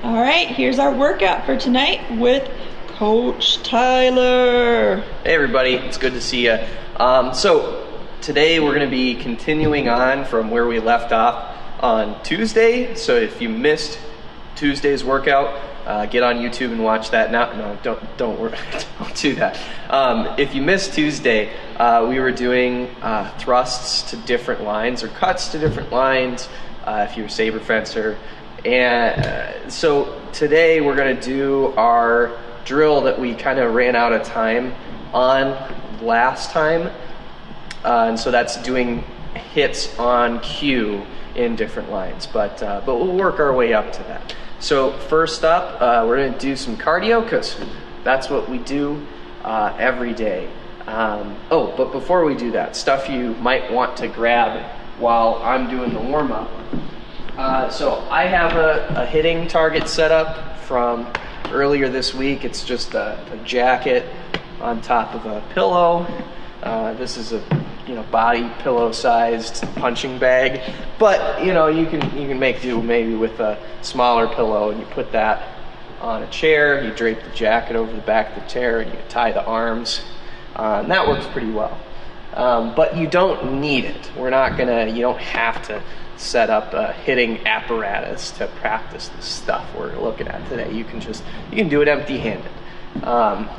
All right, here's our workout for tonight with Coach Tyler. Hey everybody, it's good to see you. So today we're going to be continuing on from where we left off on Tuesday. So if you missed Tuesday's workout, get on YouTube and watch that. No, don't don't do that. If you missed Tuesday, we were doing thrusts to different lines or cuts to different lines. If you're a saber fencer. And so today we're going to do our drill that we kind of ran out of time on last time. And so that's doing hits on cue in different lines, but we'll work our way up to that. So first up, we're going to do some cardio because that's what we do every day. But before we do that, stuff you might want to grab while I'm doing the warm-up. So I have a hitting target set up from earlier this week. It's just a jacket on top of a pillow. This is a body pillow sized punching bag, but you can make do maybe with a smaller pillow, and you put that on a chair, you drape the jacket over the back of the chair, and you tie the arms, and that works pretty well. But you don't need it. You don't have to set up a hitting apparatus to practice the stuff we're looking at today. You can do it empty-handed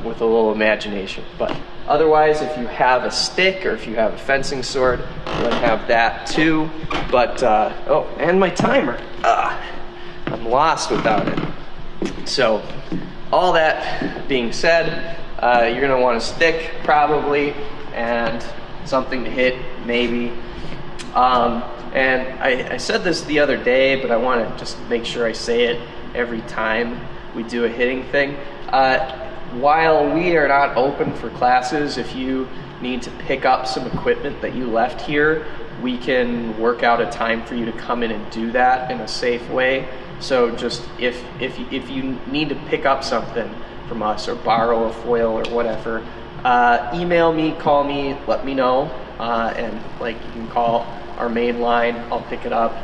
with a little imagination. But otherwise, if you have a stick or if you have a fencing sword, you want to have that too. But and my timer. I'm lost without it. So all that being said, you're going to want a stick probably and something to hit maybe. And I said this the other day, but I want to just make sure I say it every time we do a hitting thing. While we are not open for classes, if you need to pick up some equipment that you left here, we can work out a time for you to come in and do that in a safe way. So just if you need to pick up something from us or borrow a foil or whatever, email me, call me, let me know, and you can call our main line, I'll pick it up,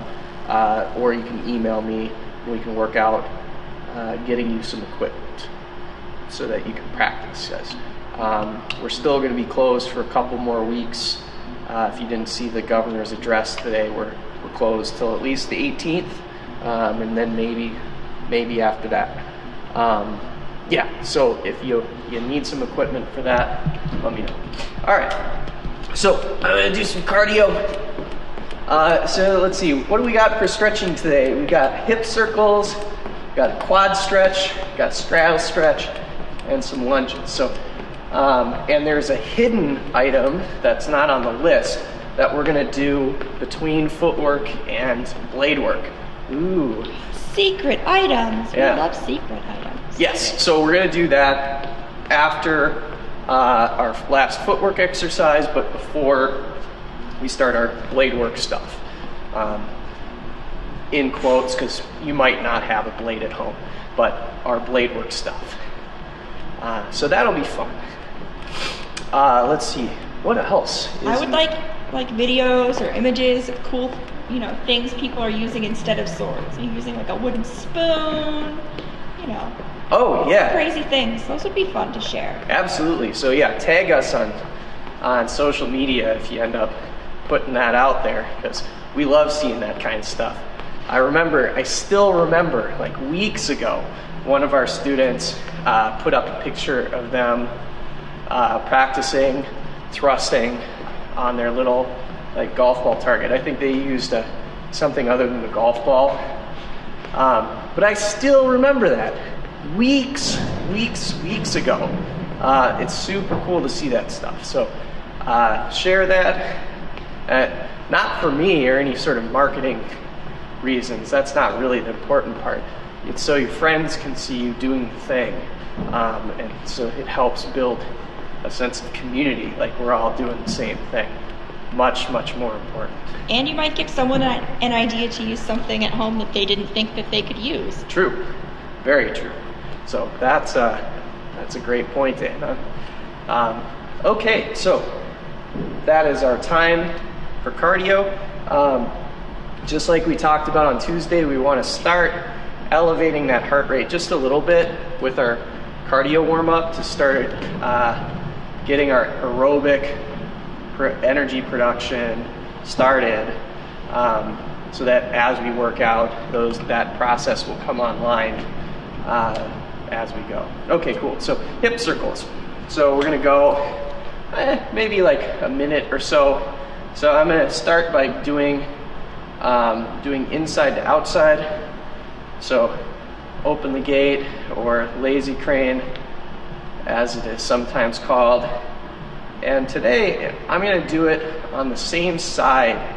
or you can email me, we can work out getting you some equipment so that you can practice. We're still going to be closed for a couple more weeks. If you didn't see the governor's address today, we're closed till at least the 18th, and then maybe after that. So if you need some equipment for that, let me know. All right, so I'm going to do some cardio. So let's see, what do we got for stretching today? We got hip circles, got a quad stretch, got a straddle stretch, and some lunges. So, and there's a hidden item that's not on the list that we're gonna do between footwork and blade work. Ooh. Secret items. Yeah. We love secret items. Yes, so we're gonna do that after our last footwork exercise, but before we start our blade work stuff. In quotes, because you might not have a blade at home, but our blade work stuff. So that'll be fun. Let's see, what else? I would like videos or images of cool, things people are using instead of swords. You're using like a wooden spoon, Oh yeah. Crazy things. Those would be fun to share. Absolutely. So yeah, tag us on social media if you end up putting that out there, because we love seeing that kind of stuff. I still remember like weeks ago, one of our students put up a picture of them practicing thrusting on their little golf ball target. I think they used something other than the golf ball. But I still remember that weeks ago. It's super cool to see that stuff. So share that. Not for me or any sort of marketing reasons. That's not really the important part. It's so your friends can see you doing the thing. And so it helps build a sense of community, like we're all doing the same thing. Much, much more important. And you might give someone an idea to use something at home that they didn't think that they could use. True. Very true. So that's a great point, Anna. Okay, so that is our time for cardio. Just like we talked about on Tuesday, we want to start elevating that heart rate just a little bit with our cardio warm-up to start getting our aerobic energy production started, so that as we work out, that process will come online as we go. Okay, cool. So hip circles. So we're gonna go maybe like a minute or so. So I'm gonna start by doing inside to outside. So open the gate, or lazy crane as it is sometimes called. And today I'm gonna do it on the same side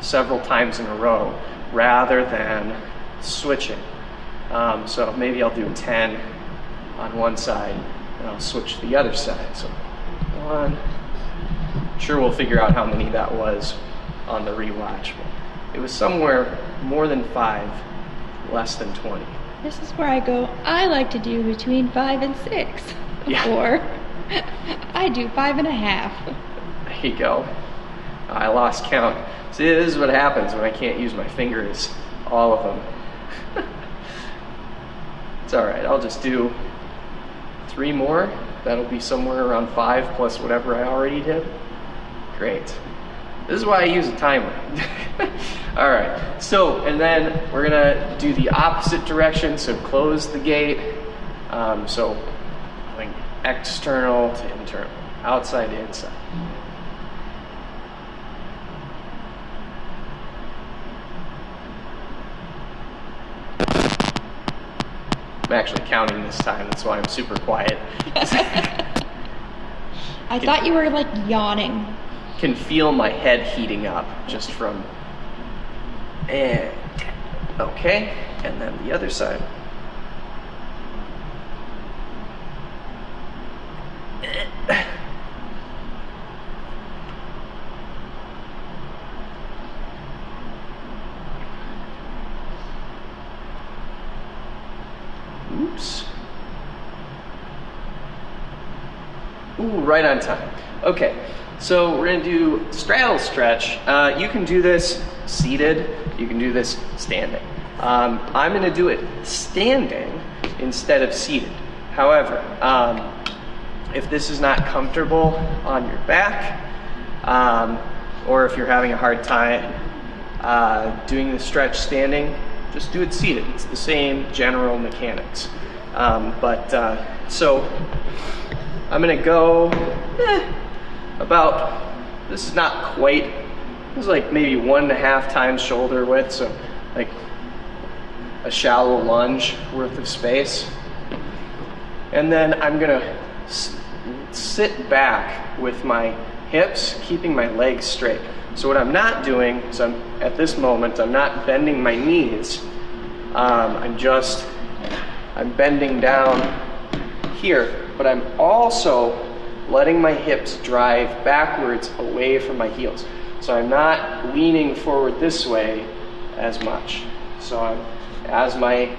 several times in a row rather than switching. So maybe I'll do 10 on one side and I'll switch to the other side. So 1, sure we'll figure out how many that was on the rewatch. It was somewhere more than 5, less than 20. This is where I go, I like to do between 5 and 6. Yeah. Or I do 5.5. There you go. I lost count. See, this is what happens when I can't use my fingers, all of them. It's all right, I'll just do 3 more. That'll be somewhere around 5 plus whatever I already did. Great. This is why I use a timer. All right, so, and then we're gonna do the opposite direction, so close the gate. So, going external to internal, outside to inside. I'm actually counting this time, that's why I'm super quiet. I thought you were like yawning. Can feel my head heating up just from, and okay, and then the other side. Oops. Ooh, right on time. Okay, so we're gonna do straddle stretch. You can do this seated, you can do this standing. I'm gonna do it standing instead of seated. However, if this is not comfortable on your back, or if you're having a hard time doing the stretch standing, just do it seated. It's the same general mechanics. So I'm gonna go about, this is not quite, this is like maybe 1.5 times shoulder width, so like a shallow lunge worth of space. And then I'm gonna sit back with my hips, keeping my legs straight. So what I'm not doing is at this moment, I'm not bending my knees. I'm bending down here, but I'm also letting my hips drive backwards away from my heels. So I'm not leaning forward this way as much. So as my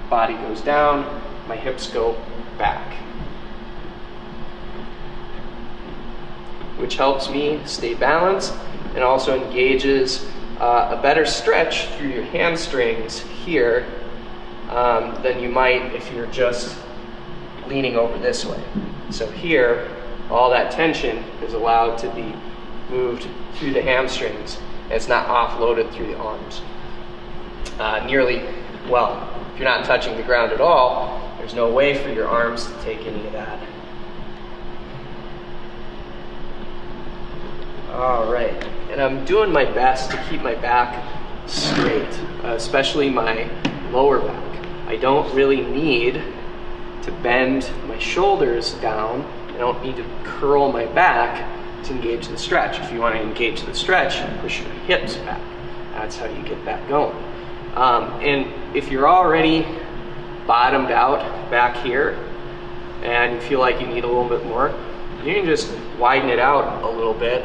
body goes down, my hips go back, which helps me stay balanced and also engages a better stretch through your hamstrings here than you might if you're just leaning over this way. So here, all that tension is allowed to be moved through the hamstrings. It's not offloaded through the arms. Well, if you're not touching the ground at all, there's no way for your arms to take any of that. All right, and I'm doing my best to keep my back straight, especially my lower back. I don't really need to bend my shoulders down. I don't need to curl my back to engage the stretch. If you want to engage the stretch, you push your hips back. That's how you get that going. And if you're already bottomed out back here and you feel like you need a little bit more, you can just widen it out a little bit.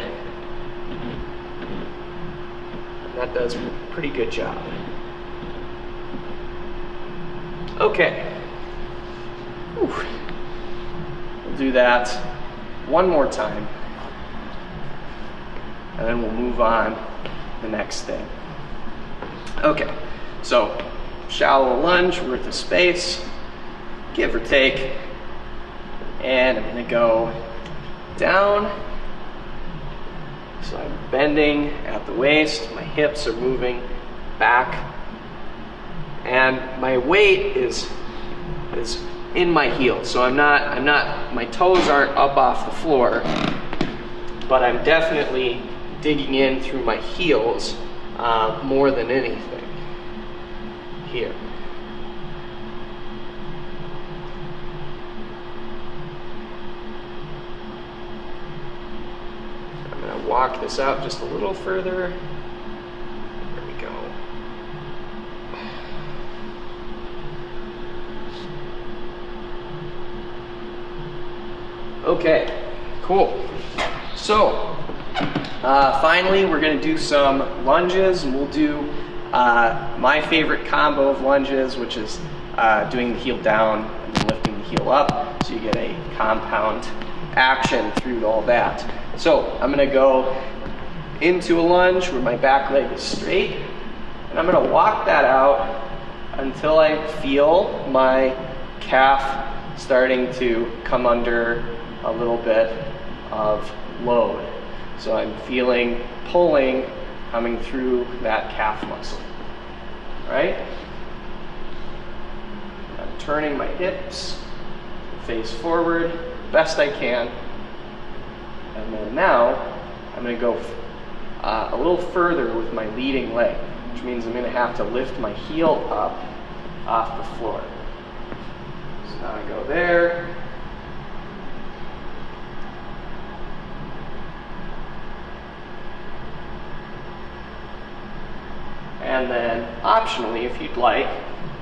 That does a pretty good job. Okay. Whew. We'll do that one more time, and then we'll move on to the next thing. Okay, so shallow lunge worth of space, give or take. And I'm gonna go down. So I'm bending at the waist, my hips are moving back, and my weight is in my heels. So I'm not, my toes aren't up off the floor, but I'm definitely digging in through my heels more than anything here. I'm going to walk this out just a little further. There we go. Okay, cool. So, finally, we're going to do some lunges, and we'll do my favorite combo of lunges, which is doing the heel down and then lifting the heel up, so you get a compound action through all that. So, I'm going to go into a lunge where my back leg is straight, and I'm going to walk that out until I feel my calf starting to come under a little bit of load. So I'm feeling pulling coming through that calf muscle, right? I'm turning my hips, face forward, best I can. And then now I'm gonna go a little further with my leading leg, which means I'm gonna have to lift my heel up off the floor. So now I go there. And then optionally, if you'd like,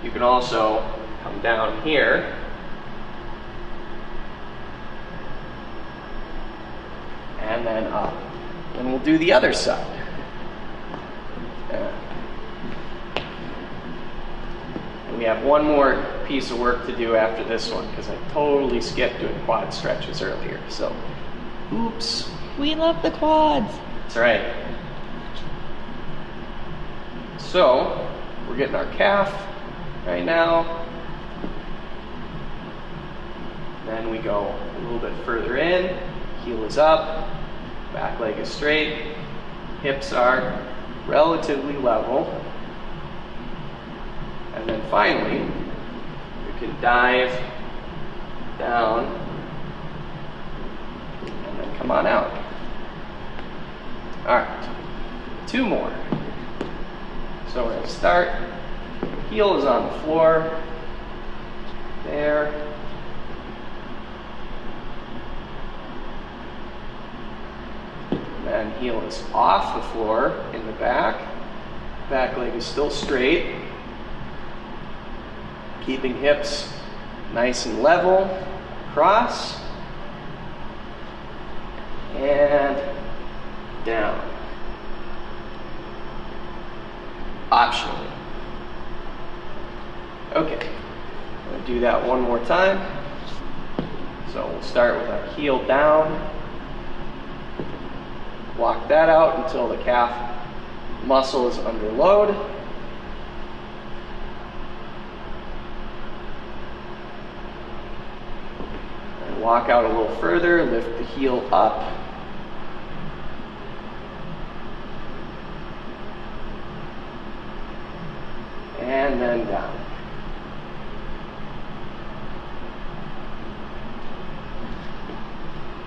you can also come down here and then up. And we'll do the other side. And we have one more piece of work to do after this one, because I totally skipped doing quad stretches earlier. So, oops. We love the quads. That's right. So, we're getting our calf right now. Then we go a little bit further in, heel is up, back leg is straight, hips are relatively level. And then finally, we can dive down and then come on out. All right, 2 more. So we're going to start, heel is on the floor, there. And then heel is off the floor in the back. Back leg is still straight. Keeping hips nice and level, across, and down. Optionally. Okay, I'm going to do that one more time. So we'll start with our heel down, walk that out until the calf muscle is under load. And walk out a little further, lift the heel up. And then down.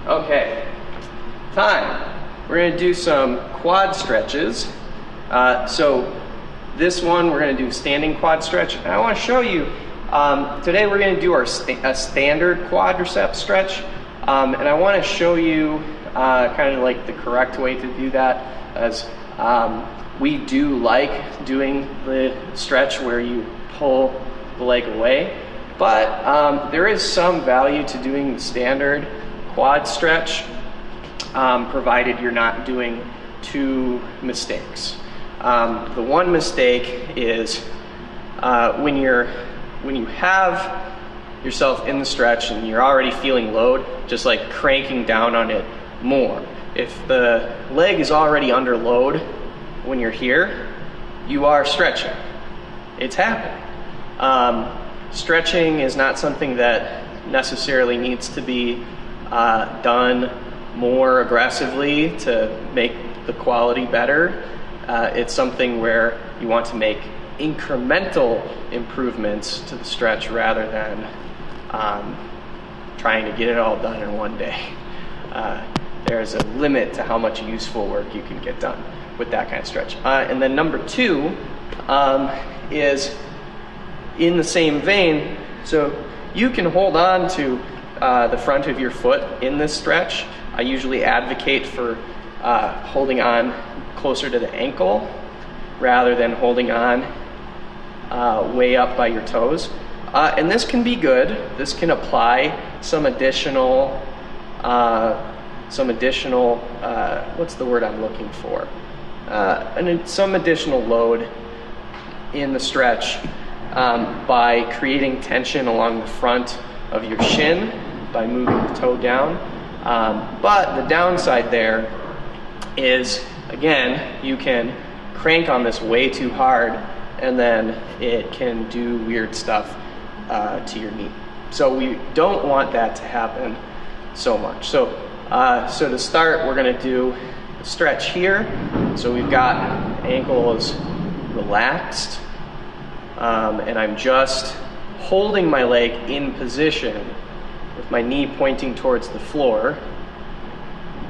Okay, time. We're going to do some quad stretches. So this one, we're going to do standing quad stretch. And I want to show you, today we're going to do a standard quadricep stretch. And I want to show you kind of like the correct way to do that, as we do like doing the stretch where you pull the leg away, but there is some value to doing the standard quad stretch, provided you're not doing 2 mistakes. The one mistake is when you have yourself in the stretch and you're already feeling load, just like cranking down on it more. If the leg is already under load when you're here, you are stretching. It's happening. Stretching is not something that necessarily needs to be done more aggressively to make the quality better. It's something where you want to make incremental improvements to the stretch rather than trying to get it all done in one day. There's a limit to how much useful work you can get done with that kind of stretch. And then number two is in the same vein. So you can hold on to the front of your foot in this stretch. I usually advocate for holding on closer to the ankle rather than holding on way up by your toes. And this can be good. This can apply some additional, what's the word I'm looking for? And some additional load in the stretch by creating tension along the front of your shin by moving the toe down. But the downside there is, again, you can crank on this way too hard and then it can do weird stuff to your knee. So we don't want that to happen so much. So to start, we're going to do a stretch here. So we've got ankles relaxed, and I'm just holding my leg in position with my knee pointing towards the floor.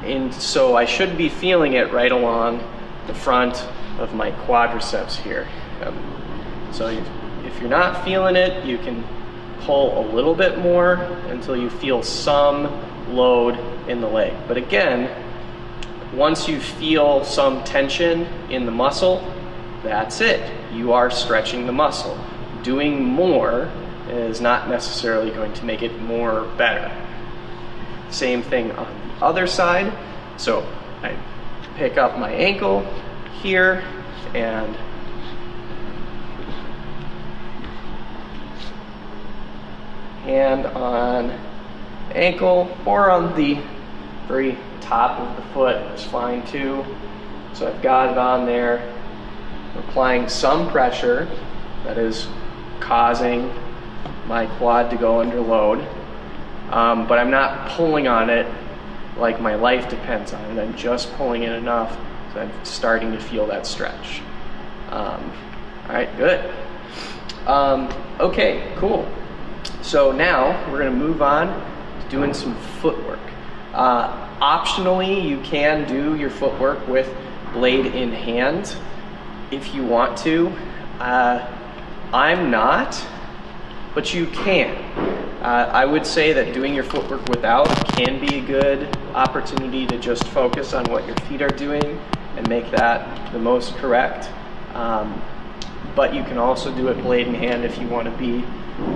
And so I should be feeling it right along the front of my quadriceps here. So if you're not feeling it, you can pull a little bit more until you feel some load in the leg. But again, once you feel some tension in the muscle, that's it. You are stretching the muscle. Doing more is not necessarily going to make it more or better. Same thing on the other side. So I pick up my ankle here and hand on ankle, or on the very top of the foot is fine too. So I've got it on there, applying some pressure that is causing my quad to go under load, but I'm not pulling on it like my life depends on it. I'm just pulling it enough so I'm starting to feel that stretch. All right, good. Okay, cool. So now we're going to move on to doing some footwork. Optionally, you can do your footwork with blade in hand if you want to. I'm not, but you can. I would say that doing your footwork without can be a good opportunity to just focus on what your feet are doing and make that the most correct. But you can also do it blade in hand if you want to be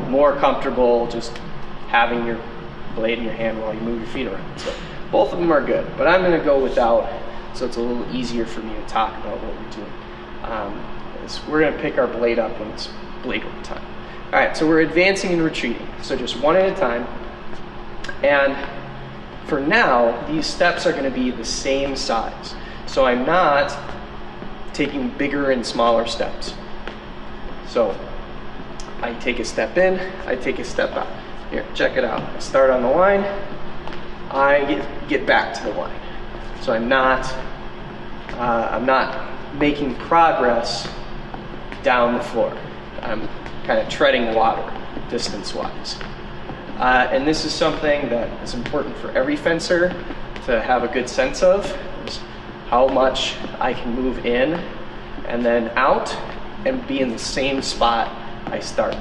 more comfortable just having your blade in your hand while you move your feet around. So both of them are good, but I'm going to go without, so it's a little easier for me to talk about what we're doing. We're going to pick our blade up when it's blade work time. All right, so we're advancing and retreating, so just one at a time. And for now, these steps are going to be the same size. So I'm not taking bigger and smaller steps. So I take a step in, I take a step out. Here, check it out. I start on the line, I get back to the line. So I'm not making progress down the floor. I'm kind of treading water distance-wise. And this is something that is important for every fencer to have a good sense of, is how much I can move in and then out and be in the same spot I started.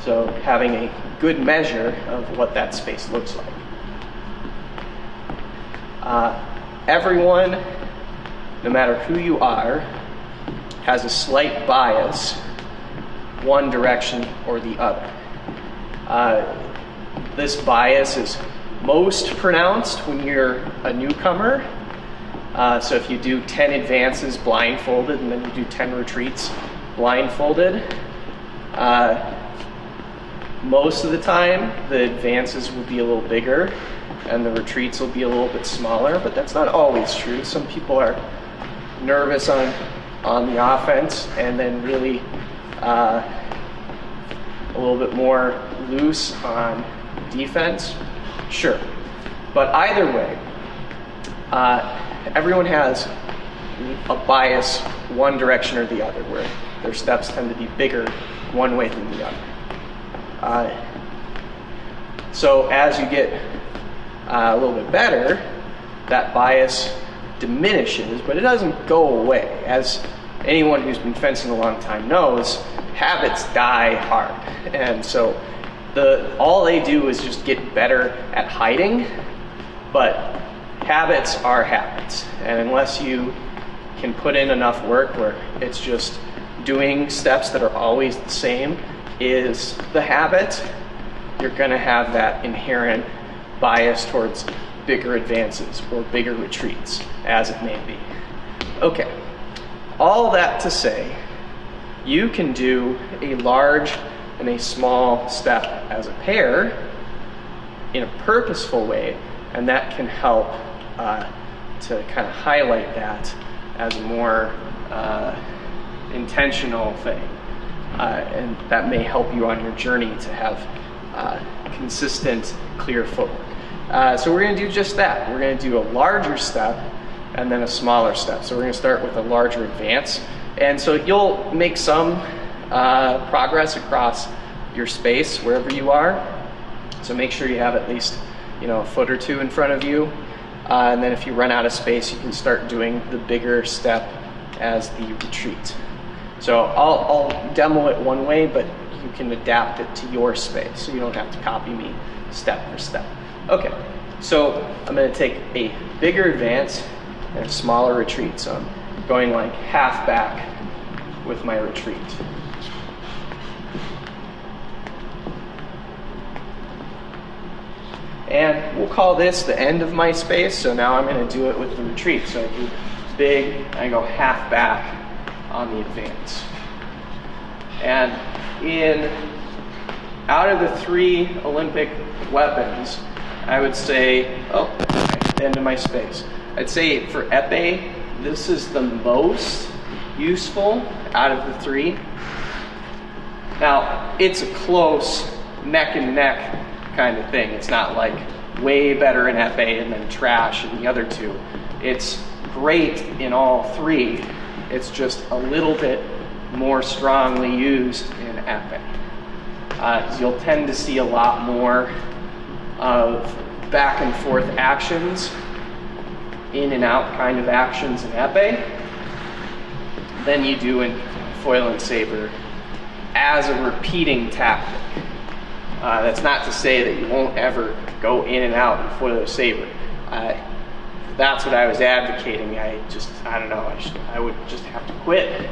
So having a good measure of what that space looks like. Everyone, no matter who you are, has a slight bias one direction or the other. This bias is most pronounced when you're a newcomer. So if you do 10 advances blindfolded and then you do 10 retreats blindfolded, most of the time the advances will be a little bigger and the retreats will be a little bit smaller, but that's not always true. Some people are nervous on the offense and then really a little bit more loose on defense, sure. But either way, everyone has a bias one direction or the other, where their steps tend to be bigger one way than the other. So as you get a little bit better, that bias diminishes, but it doesn't go away. As anyone who's been fencing a long time knows, habits die hard. And so all they do is just get better at hiding, but habits are habits. And unless you can put in enough work where it's just doing steps that are always the same is the habit, you're gonna have that inherent bias towards bigger advances or bigger retreats, as it may be. Okay, all that to say, you can do a large and a small step as a pair in a purposeful way, and that can help to kind of highlight that as a more intentional thing. And that may help you on your journey to have consistent, clear footwork. So we're going to do just that. We're going to do a larger step and then a smaller step. So we're going to start with a larger advance. And so you'll make some progress across your space wherever you are. So make sure you have at least a foot or two in front of you. And then if you run out of space, you can start doing the bigger step as the retreat. So I'll demo it one way, but you can adapt it to your space, so you don't have to copy me step for step. Okay, so I'm going to take a bigger advance and a smaller retreat. So I'm going like half back with my retreat. And we'll call this the end of my space. So now I'm going to do it with the retreat. So I do big, and I go half back on the advance. And out of the 3 Olympic weapons, I would say, the end of my space. I'd say for épée, this is the most useful out of the 3. Now, it's a close neck and neck kind of thing. It's not like way better in épée and then trash in the other 2. It's great in all 3. It's just a little bit more strongly used in épée. You'll tend to see a lot more of back and forth actions, in and out kind of actions in épée than you do in foil and saber as a repeating tactic. That's not to say that you won't ever go in and out in foil or saber. That's what I was advocating. I don't know, I would just have to quit.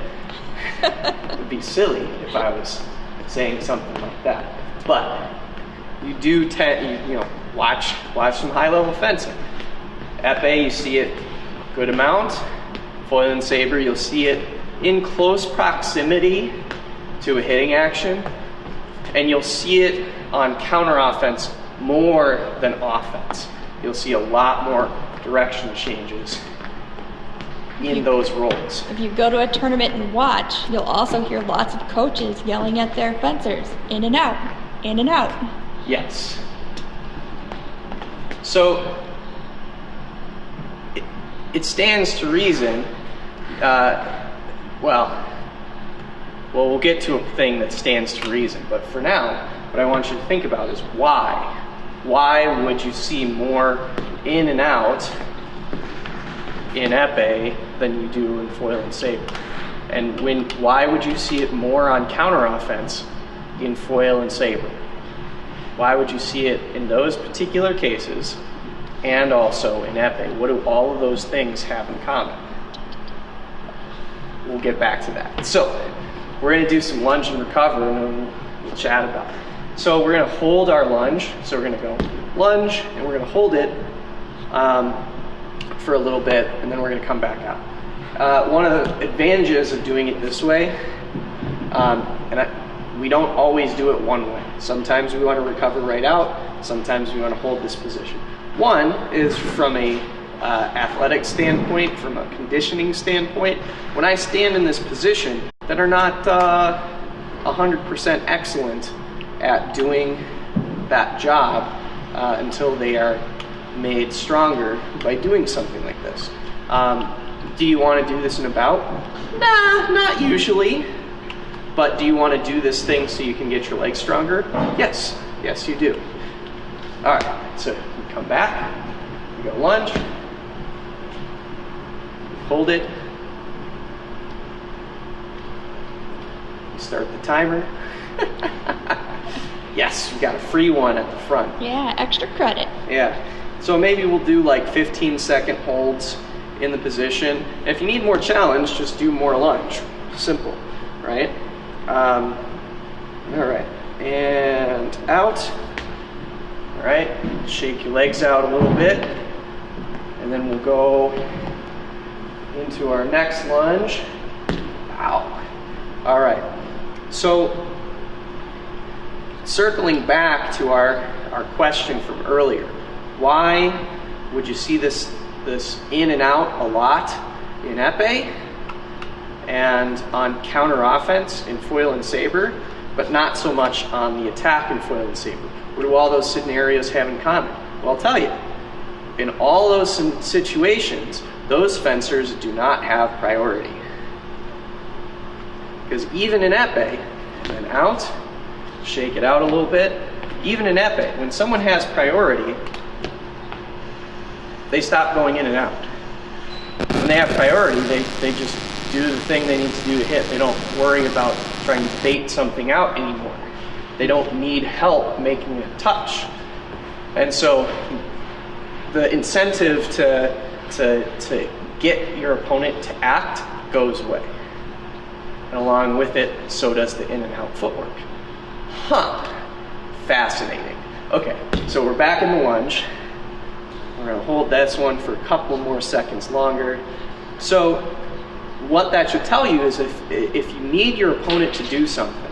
It would be silly if I was saying something like that. But you do watch some high-level fencing. Épée, you see it a good amount. Foil and saber, you'll see it in close proximity to a hitting action. And you'll see it on counter-offense more than offense. You'll see a lot more direction changes in those roles. If you go to a tournament and watch, you'll also hear lots of coaches yelling at their fencers, in and out, in and out. Yes. So it stands to reason, we'll get to a thing that stands to reason, but for now, what I want you to think about is why. Why would you see more in and out in épée than you do in foil and saber? And why would you see it more on counter-offense in foil and saber? Why would you see it in those particular cases and also in épée? What do all of those things have in common? We'll get back to that. So we're going to do some lunge and recover, and then we'll chat about it. So we're going to hold our lunge. So we're going to go lunge, and we're going to hold it for a little bit, and then we're going to come back out. One of the advantages of doing it this way, we don't always do it one way. Sometimes we want to recover right out. Sometimes we want to hold this position. One is from a athletic standpoint, from a conditioning standpoint. When I stand in this position that are not 100% excellent at doing that job until they are made stronger by doing something like this. Do you want to do this in a bout? Nah, not usually. But do you want to do this thing so you can get your legs stronger? Yes, yes you do. All right, so you come back, you go lunge, hold it, you start the timer. Yes, we got a free one at the front. Yeah, extra credit. Yeah, so maybe we'll do like 15-second holds in the position. And if you need more challenge, just do more lunge. Simple, right? All right, and out. All right, shake your legs out a little bit, and then we'll go into our next lunge. Wow. All right, so circling back to our question from earlier, why would you see this in and out a lot in epee and on counter offense in foil and saber, but not so much on the attack in foil and saber? What do all those scenarios have in common? Well, I'll tell you. In all those situations, those fencers do not have priority. Because even in epee, and out, shake it out a little bit, even in epee, when someone has priority, they stop going in and out. When they have priority, they just do the thing they need to do to hit. They don't worry about trying to bait something out anymore. They don't need help making a touch. And so the incentive to get your opponent to act goes away. And along with it, so does the in and out footwork. Huh, fascinating. Okay, so we're back in the lunge. We're gonna hold this one for a couple more seconds longer. So what that should tell you is if you need your opponent to do something,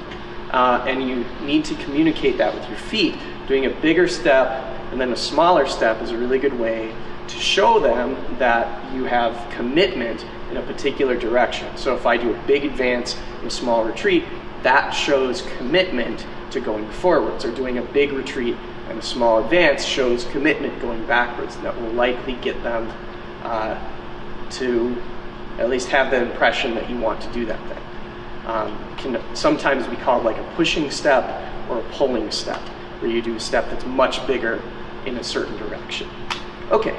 and you need to communicate that with your feet, doing a bigger step and then a smaller step is a really good way to show them that you have commitment in a particular direction. So if I do a big advance and a small retreat, that shows commitment to going forwards, or doing a big retreat and a small advance shows commitment going backwards. And that will likely get them to at least have the impression that you want to do that thing. Can sometimes be called like a pushing step or a pulling step, where you do a step that's much bigger in a certain direction. Okay,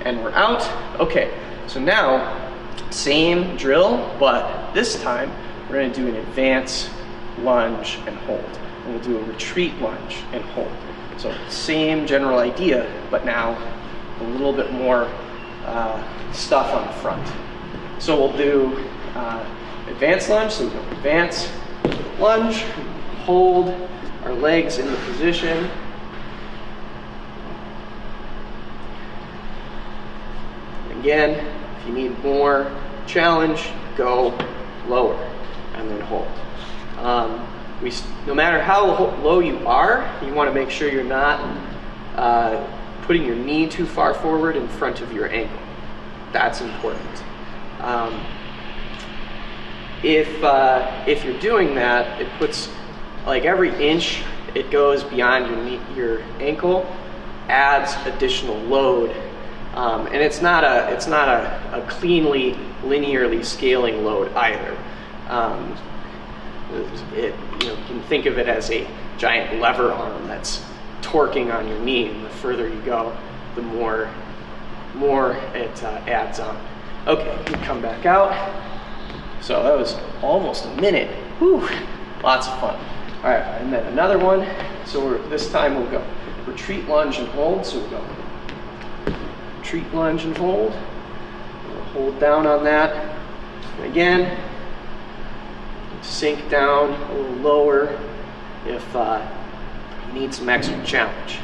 and we're out. Okay, so now same drill, but this time we're going to do an advance, lunge, and hold. And we'll do a retreat lunge and hold. So same general idea, but now a little bit more stuff on the front. So we'll do advance lunge, so we go advance, lunge, hold our legs in the position. Again, if you need more challenge, go lower and then hold. No matter how low you are, you want to make sure you're not putting your knee too far forward in front of your ankle. That's important. If you're doing that, it puts, like, every inch it goes beyond your knee, your ankle adds additional load, and it's not a cleanly linearly scaling load either. You can think of it as a giant lever arm that's torquing on your knee, and the further you go, the more it adds on. Okay, we come back out. So that was almost a minute. Whew, lots of fun. All right, and then another one. So this time we'll go retreat, lunge, and hold. So we'll go retreat, lunge, and hold. We'll hold down on that. And again, sink down a little lower if you need some extra challenge.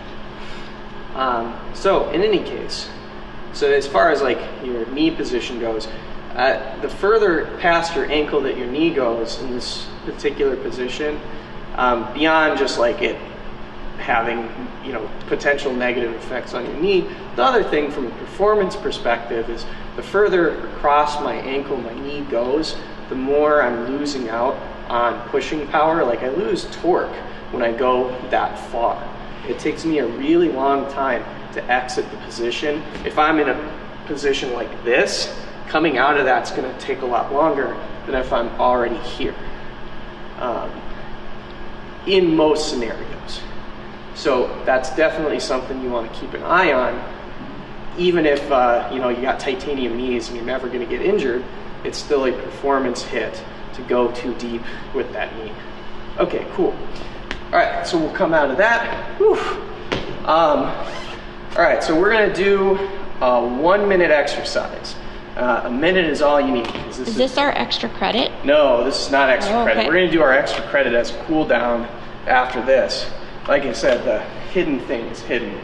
So in any case, so as far as like your knee position goes, the further past your ankle that your knee goes in this particular position, beyond just like it having, potential negative effects on your knee, the other thing from a performance perspective is the further across my ankle my knee goes, the more I'm losing out on pushing power. Like I lose torque when I go that far. It takes me a really long time to exit the position. If I'm in a position like this, coming out of that's gonna take a lot longer than if I'm already here, in most scenarios. So that's definitely something you wanna keep an eye on. Even if you know, you got titanium knees and you're never gonna get injured, it's still a performance hit to go too deep with that knee. Okay, cool. All right, so we'll come out of that. Whew. All right, so we're gonna do a 1 minute exercise. A minute is all you need. Is this our extra credit? No, this is not extra credit. Okay. We're gonna do our extra credit as a cool down after this. Like I said, the hidden thing is hidden.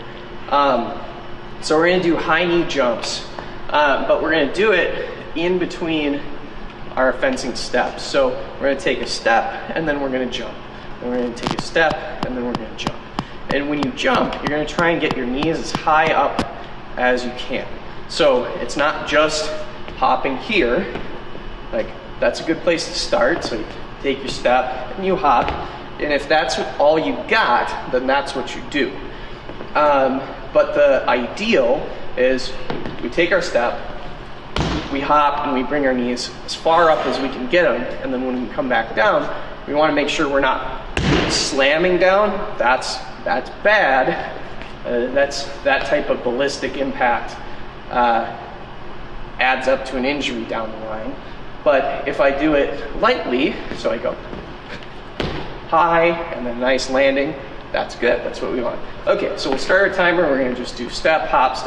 So we're gonna do high knee jumps, but we're gonna do it in between our fencing steps. So we're gonna take a step and then we're gonna jump. And we're gonna take a step and then we're gonna jump. And when you jump, you're gonna try and get your knees as high up as you can. So it's not just hopping here. Like that's a good place to start. So you take your step and you hop. And if that's all you got, then that's what you do. But the ideal is we take our step, we hop, and we bring our knees as far up as we can get them. And then when we come back down, we want to make sure we're not slamming down. That's bad. That's that type of ballistic impact adds up to an injury down the line. But if I do it lightly, so I go high and then nice landing, that's good. That's what we want. Okay, so we'll start our timer. We're going to just do step, hop,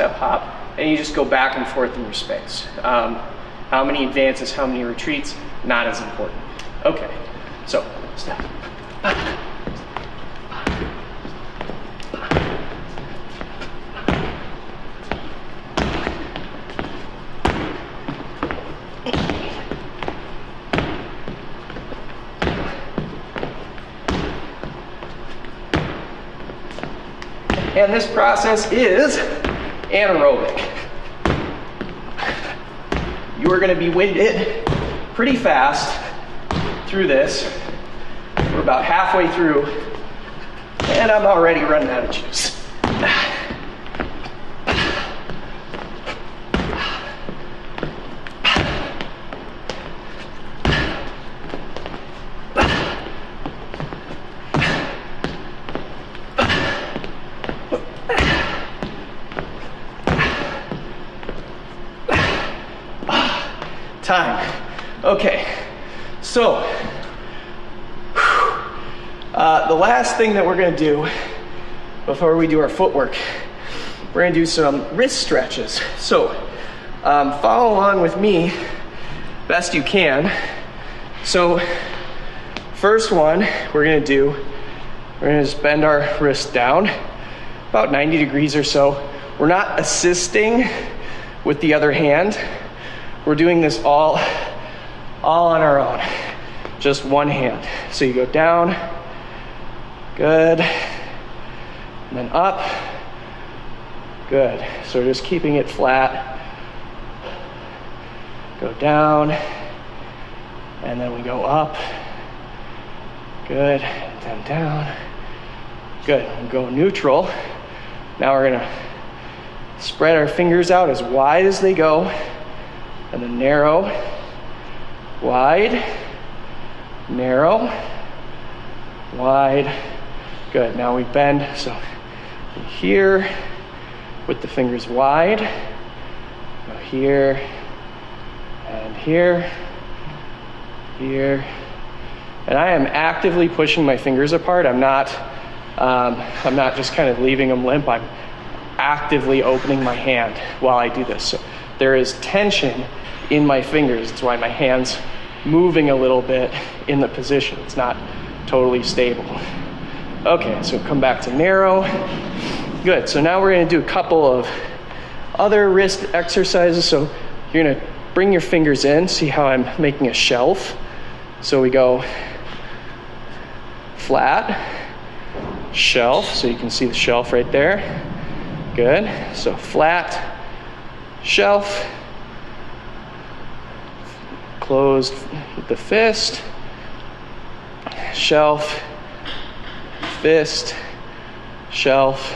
and you just go back and forth in your space. How many advances, how many retreats, not as important. Okay, so step. And this process is anaerobic. You are going to be winded pretty fast through this. We're about halfway through, and I'm already running out of juice. Time. Okay, so the last thing that we're going to do before we do our footwork, we're going to do some wrist stretches. So follow along with me best you can. So first one we're going to do, we're going to just bend our wrist down about 90 degrees or so. We're not assisting with the other hand. We're doing this all on our own, just one hand. So you go down, good, and then up, good. So we're just keeping it flat. Go down, and then we go up, good, then down, good. We go neutral. Now we're gonna spread our fingers out as wide as they go, and then narrow, wide, narrow, wide, good. Now we bend, so here with the fingers wide, go here, and here, here, and I am actively pushing my fingers apart. I'm not just kind of leaving them limp. I'm actively opening my hand while I do this. So there is tension in my fingers. That's why my hand's moving a little bit in the position. It's not totally stable. Okay, so come back to narrow. Good, so now we're gonna do a couple of other wrist exercises. So you're gonna bring your fingers in, see how I'm making a shelf. So we go flat, shelf, so you can see the shelf right there. Good, so flat, shelf, closed with the fist, shelf, fist, shelf,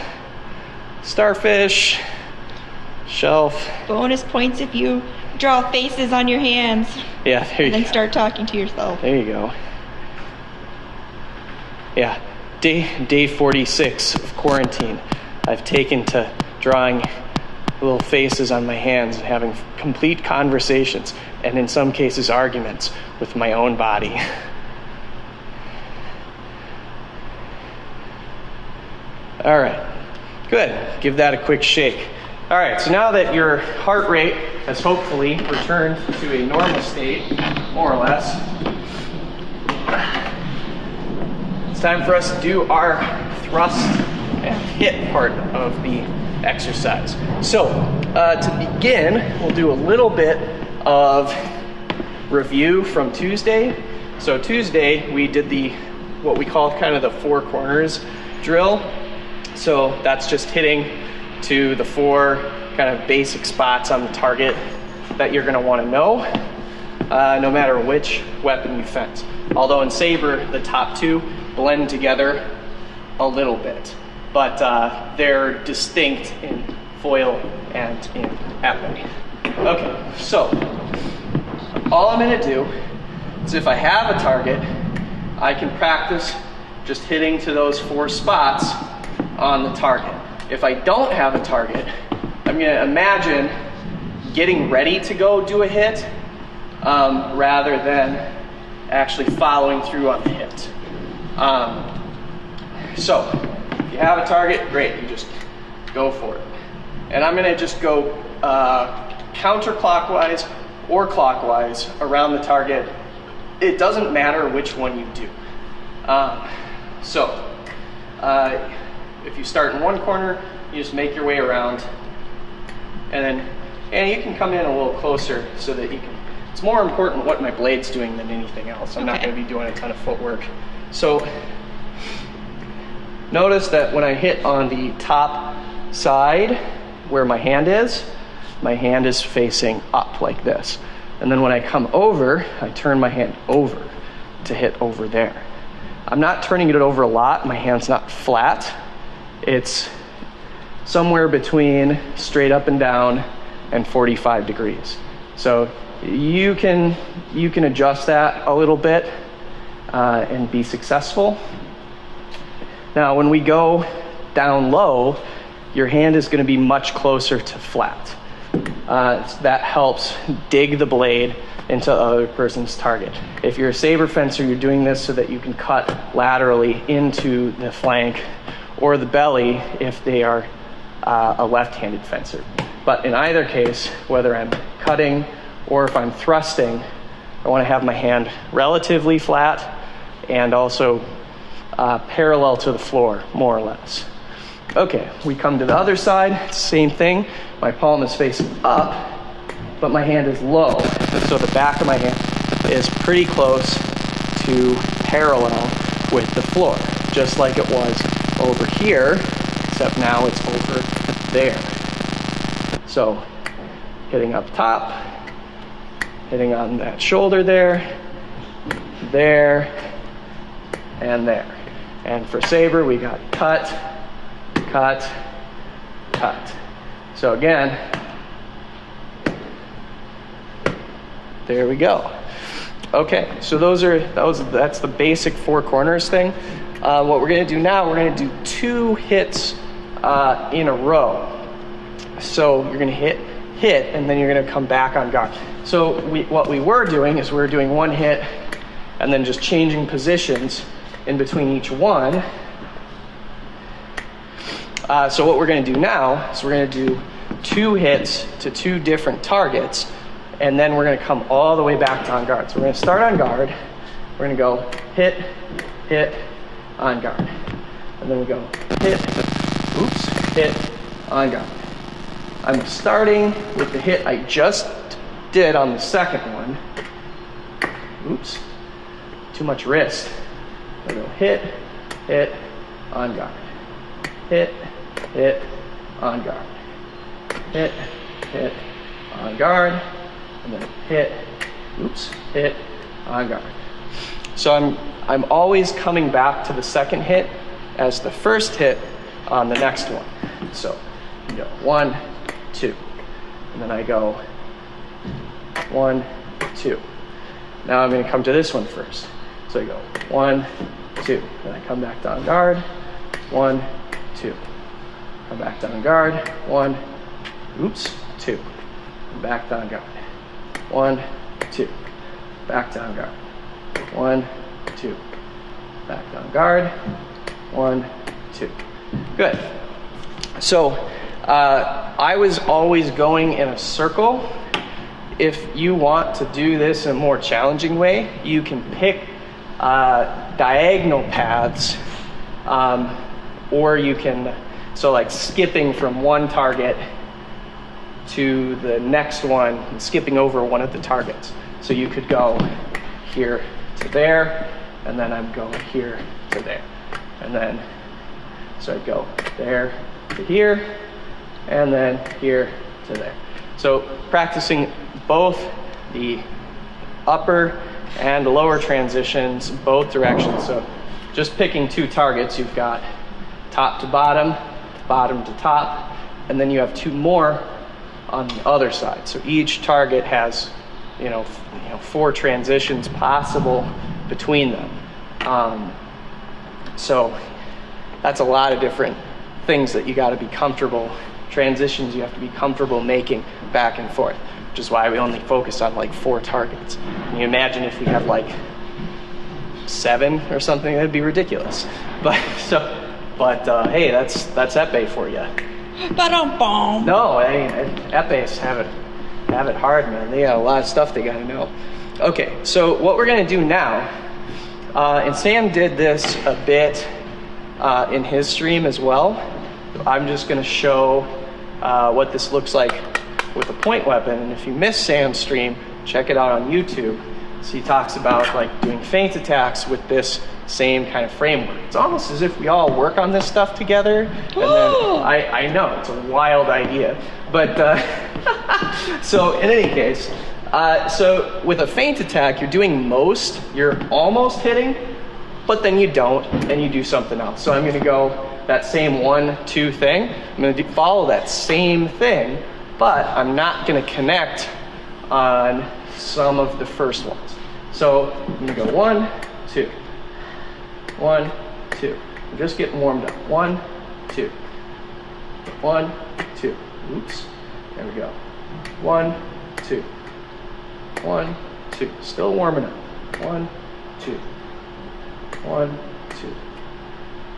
starfish, shelf. Bonus points if you draw faces on your hands. Yeah, there you And then go. start talking to yourself. There you go. Yeah, day 46 of quarantine. I've taken to drawing little faces on my hands and having complete conversations, and in some cases arguments with my own body. All right, good. Give that a quick shake. All right, so now that your heart rate has hopefully returned to a normal state, more or less, it's time for us to do our thrust and hit part of the exercise. So to begin, we'll do a little bit of review from Tuesday. So Tuesday we did what we call kind of the 4 corners drill. So that's just hitting to the 4 kind of basic spots on the target that you're going to want to know, no matter which weapon you fence. Although in Saber, the top 2 blend together a little bit, but they're distinct in foil and in epee. Okay, so all I'm going to do is if I have a target, I can practice just hitting to those 4 spots on the target. If I don't have a target, I'm going to imagine getting ready to go do a hit rather than actually following through on the hit. So if you have a target, great, you just go for it. And I'm going to just go counterclockwise or clockwise around the target. It doesn't matter which one you do. If you start in one corner, you just make your way around, and you can come in a little closer so that you can. It's more important what my blade's doing than anything else. I'm not going to be doing a ton of footwork. So notice that when I hit on the top side where my hand is facing up like this. And then when I come over, I turn my hand over to hit over there. I'm not turning it over a lot. My hand's not flat. It's somewhere between straight up and down and 45 degrees. So you can adjust that a little bit and be successful. Now, when we go down low, your hand is going to be much closer to flat. That helps dig the blade into the other person's target. If you're a saber fencer, you're doing this so that you can cut laterally into the flank or the belly if they are a left-handed fencer. But in either case, whether I'm cutting or if I'm thrusting, I want to have my hand relatively flat and also parallel to the floor, more or less. Okay, we come to the other side, same thing. My palm is facing up, but my hand is low. So the back of my hand is pretty close to parallel with the floor, just like it was over here, except now it's over there. So hitting up top, hitting on that shoulder there, and there. And for saber, we got cut, cut, cut. So again, there we go. Okay, so that's the basic 4 corners thing. What we're going to do now, we're going to do 2 hits in a row. So you're going to hit, and then you're going to come back on guard. So what we were doing is we were doing 1 hit, and then just changing positions in between each one. So what we're going to do now is we're going to do 2 hits to 2 different targets, and then we're going to come all the way back to on guard. So we're going to start on guard. We're going to go hit, hit, on guard. And then we go hit, hit, on guard. I'm starting with the hit I just did on the second one. Oops, too much wrist. I go hit, hit, on guard. Hit, hit, on guard. Hit, hit, on guard. And then hit, hit, on guard. So I'm always coming back to the second hit as the first hit on the next one. So you go 1, 2, and then I go 1, 2. Now I'm going to come to this one first. So I go 1, 2, then I come back down guard, 1, 2. Come back down guard, 1, 2. Back down guard, 1, 2. Back down guard, 1, 2. Back down guard, 1, 2. Good. So I was always going in a circle. If you want to do this in a more challenging way, you can pick diagonal paths, or you can, so like skipping from one target to the next one, and skipping over one of the targets. So you could go here to there, and then I'm going here to there. And then, so I'd go there to here, and then here to there. So practicing both the upper and lower transitions, both directions. So just picking two targets, you've got top to bottom, bottom to top, and then you have two more on the other side. So each target has, you know, 4 transitions possible between them. So that's a lot of different things that you got to be comfortable, transitions you have to be comfortable making back and forth, which is why we only focus on like 4 targets. Can you imagine if we had like 7 or something? That'd be ridiculous. But hey, that's epee for you. Ba-dum-bum. No, I mean, epees have it hard, man. They got a lot of stuff they got to know. Okay, so what we're going to do now, and Sam did this a bit in his stream as well. I'm just going to show what this looks like with a point weapon. And if you missed Sam's stream, check it out on YouTube. So he talks about like doing feint attacks with this same kind of framework. It's almost as if we all work on this stuff together. And then I know it's a wild idea, but so in any case, so with a feint attack, you're doing most, you're almost hitting, but then you don't, and you do something else. So I'm going to go that same 1-2 thing. I'm going to follow that same thing, but I'm not going to connect on some of the first ones. So I'm going to go 1, 2, 1, 2. I'm just getting warmed up. 1, 2, 1, 2. Oops. There we go. 1, 2, 1, 2. Still warming up. 1, 2, 1, 2,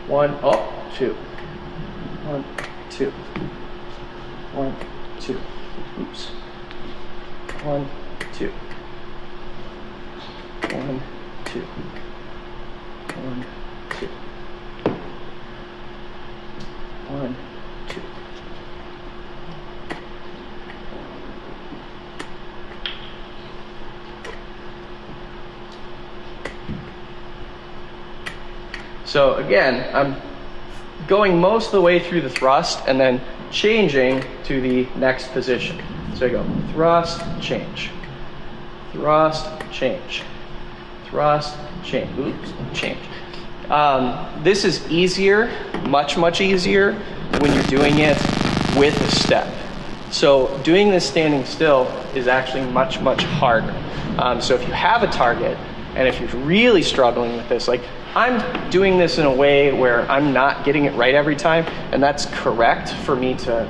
1. Oh, 2. 1, 2, 1, 2. Oops. 1, 2. 1, 2. 1, 2. 1, 2. So again, I'm going most of the way through the thrust and then changing to the next position. So I go thrust, change, thrust, change, thrust, change, oops, change. This is easier, much easier when you're doing it with a step. So doing this standing still is actually much harder. So if you have a target, and if you're really struggling with this, like I'm doing this in a way where I'm not getting it right every time, and that's correct for me to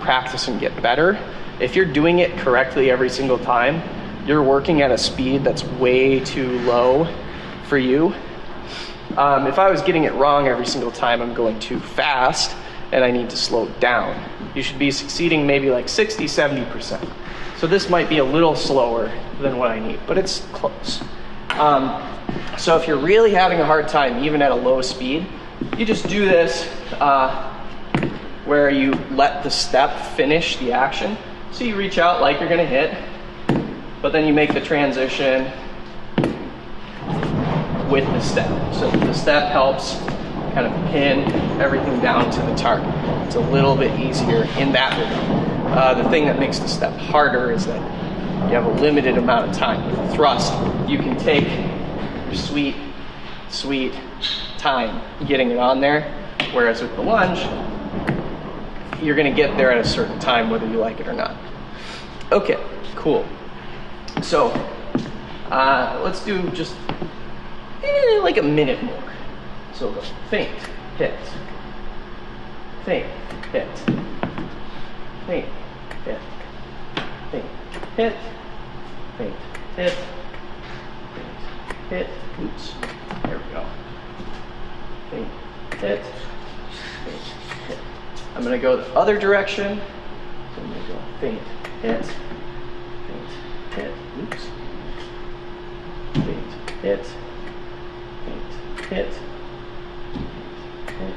practice and get better. If you're doing it correctly every single time, you're working at a speed that's way too low for you. If I was getting it wrong every single time, I'm going too fast and I need to slow down. You should be succeeding maybe like 60-70%. So this might be a little slower than what I need, but it's close. So if you're really having a hard time, even at a low speed, you just do this where you let the step finish the action. So you reach out like you're gonna hit, but then you make the transition with the step. So the step helps kind of pin everything down to the target. It's a little bit easier in that rhythm. The thing that makes the step harder is that you have a limited amount of time. With the thrust, you can take your sweet sweet time getting it on there. Whereas with the lunge, you're gonna get there at a certain time whether you like it or not. Okay, cool. So let's do just like a minute more. So we'll go feint, hit, feint, hit, feint, hit, feint, hit, feint, hit, feint, hit, oops, there we go. Feint, hit, feint, hit. I'm gonna go the other direction. So I'm gonna go feint, hit, feint, hit, oops. Feint, hit, feint, hit, hit,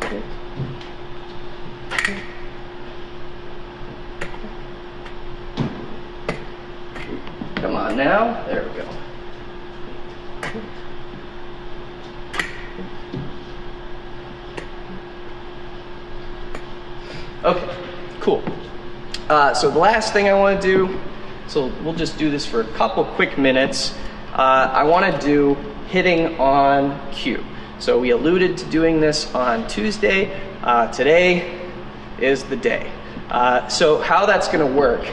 hit, hit. Come on now, there we go. Okay, cool. So the last thing I want to do, so we'll just do this for a couple quick minutes. I want to do hitting on cue. So we alluded to doing this on Tuesday. Today is the day. So how that's going to work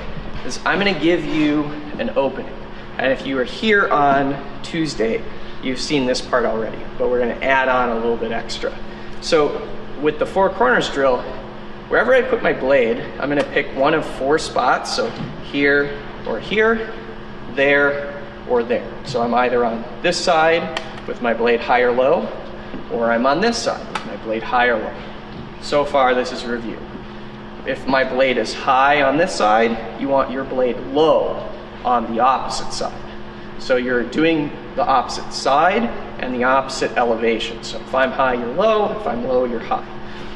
is I'm going to give you an opening. And if you were here on Tuesday, you've seen this part already, but we're going to add on a little bit extra. So with the 4 corners drill, wherever I put my blade, I'm going to pick one of 4 spots. So here or here, there or there. So I'm either on this side with my blade high or low, or I'm on this side with my blade high or low. So far, this is review. If my blade is high on this side, you want your blade low on the opposite side. So you're doing the opposite side and the opposite elevation. So if I'm high, you're low. If I'm low, you're high.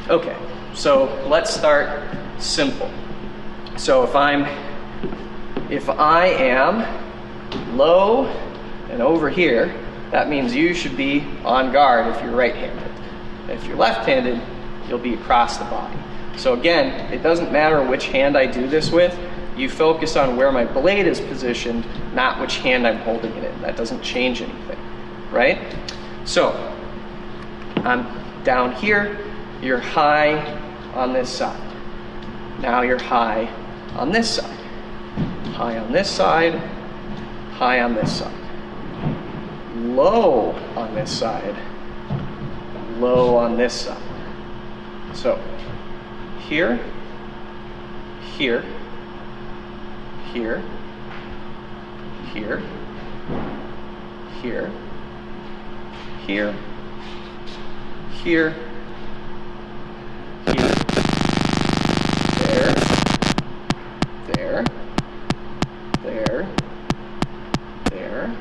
Okay, so let's start simple. So if I am low and over here, that means you should be on guard if you're right-handed. If you're left-handed, you'll be across the body. So again, it doesn't matter which hand I do this with. You focus on where my blade is positioned, not which hand I'm holding it in. That doesn't change anything, right? So I'm down here, you're high on this side. Now you're high on this side. High on this side, high on this side. Low on this side, low on this side. So here, here, here, here, here, here, here, here, there, there, there, there,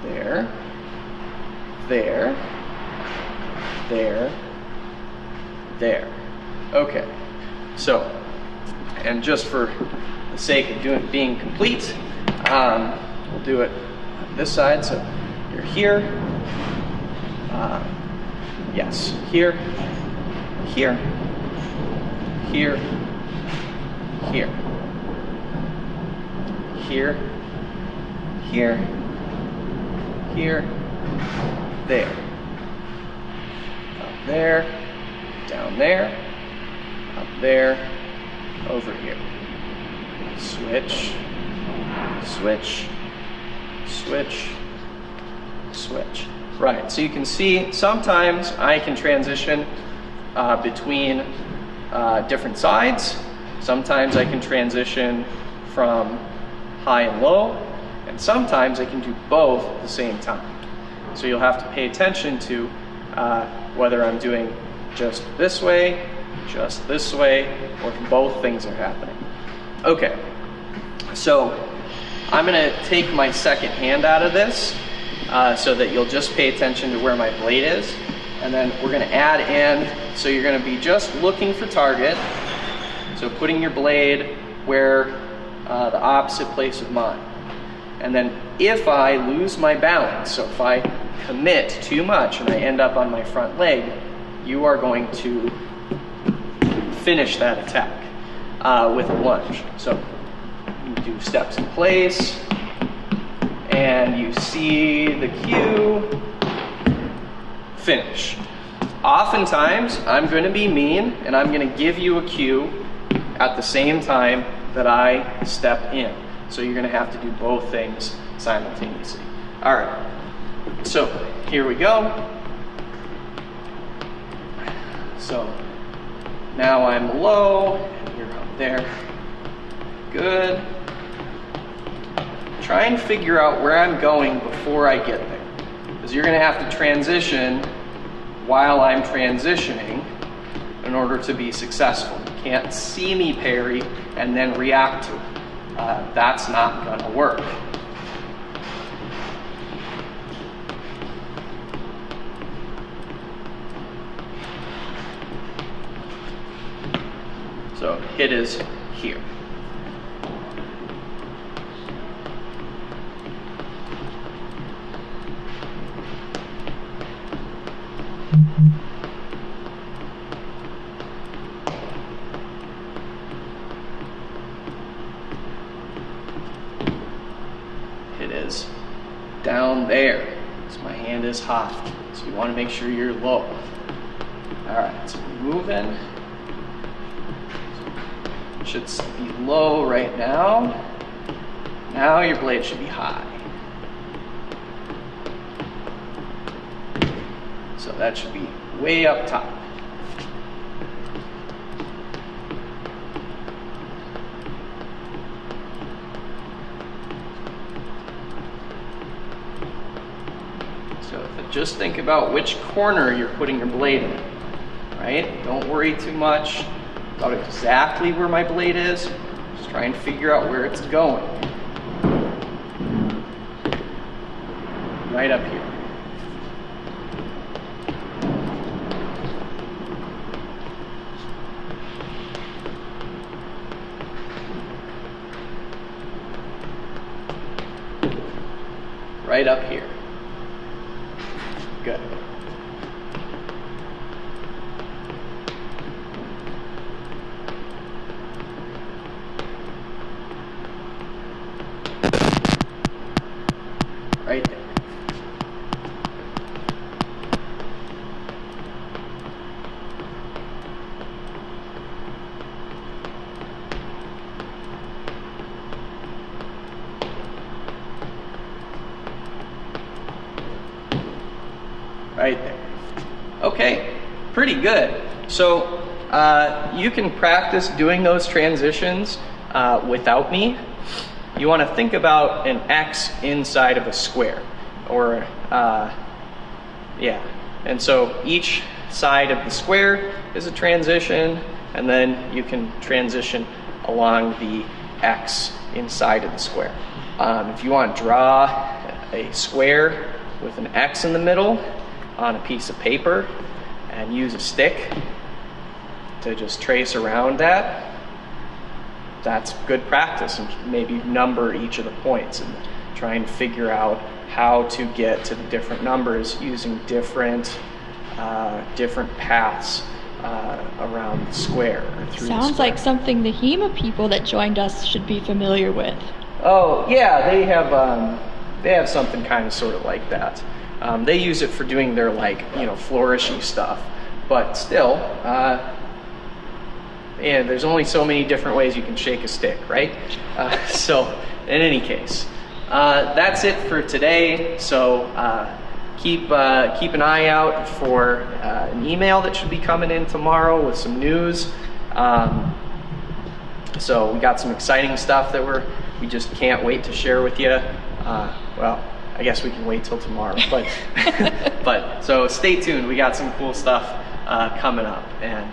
there, there, there, there. Okay, so, and just for the sake of being complete, we'll do it this side. So you're here, yes, here, here, here, here, here, here, here, there, up there, down there, up there, over here. Switch, switch, switch, switch. Right, so you can see sometimes I can transition between different sides. Sometimes I can transition from high and low, and sometimes I can do both at the same time. So you'll have to pay attention to whether I'm doing just this way, or if both things are happening. Okay, so I'm gonna take my second hand out of this so that you'll just pay attention to where my blade is, and then we're gonna add in, so you're gonna be just looking for target, so putting your blade where the opposite place of mine. And then if I lose my balance, so if I commit too much and I end up on my front leg, you are going to finish that attack with a lunge. So you do steps in place, and you see the cue, finish. Oftentimes, I'm going to be mean and I'm going to give you a cue at the same time that I step in. So you're going to have to do both things simultaneously. All right, so here we go. So now I'm low, and you're up there. Good. Try and figure out where I'm going before I get there, because you're going to have to transition while I'm transitioning in order to be successful. You can't see me parry and then react to it. That's not going to work. So hit is here. Hit is down there. So my hand is hot. So you want to make sure you're low. All right, so moving. Should be low right now. Now your blade should be high. So that should be way up top. So just think about which corner you're putting your blade in, right? Don't worry too much about exactly where my blade is. Just try and figure out where it's going. Right up here. Right up here. Good. Right there. Right there. Okay, pretty good. So you can practice doing those transitions without me. You want to think about an X inside of a square, or yeah. And so each side of the square is a transition, and then you can transition along the X inside of the square. If you want to draw a square with an X in the middle on a piece of paper and use a stick to just trace around that, that's good practice, and maybe number each of the points and try and figure out how to get to the different numbers using different paths around the square or through the Sounds square. like something the HEMA people that joined us should be familiar with. Oh yeah, they have something kind of sort of like that. They use it for doing their flourishy stuff, but still, yeah, there's only so many different ways you can shake a stick, right? So in any case, that's it for today. So keep an eye out for an email that should be coming in tomorrow with some news. So we got some exciting stuff that we just can't wait to share with you. Well, I guess we can wait till tomorrow, but but so stay tuned. We got some cool stuff coming up, and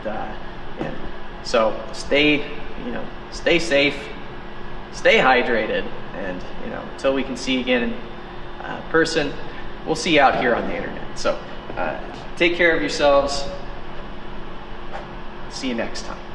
so stay safe, stay hydrated, and until we can see you again in person, we'll see you out here on the internet. So take care of yourselves. See you next time.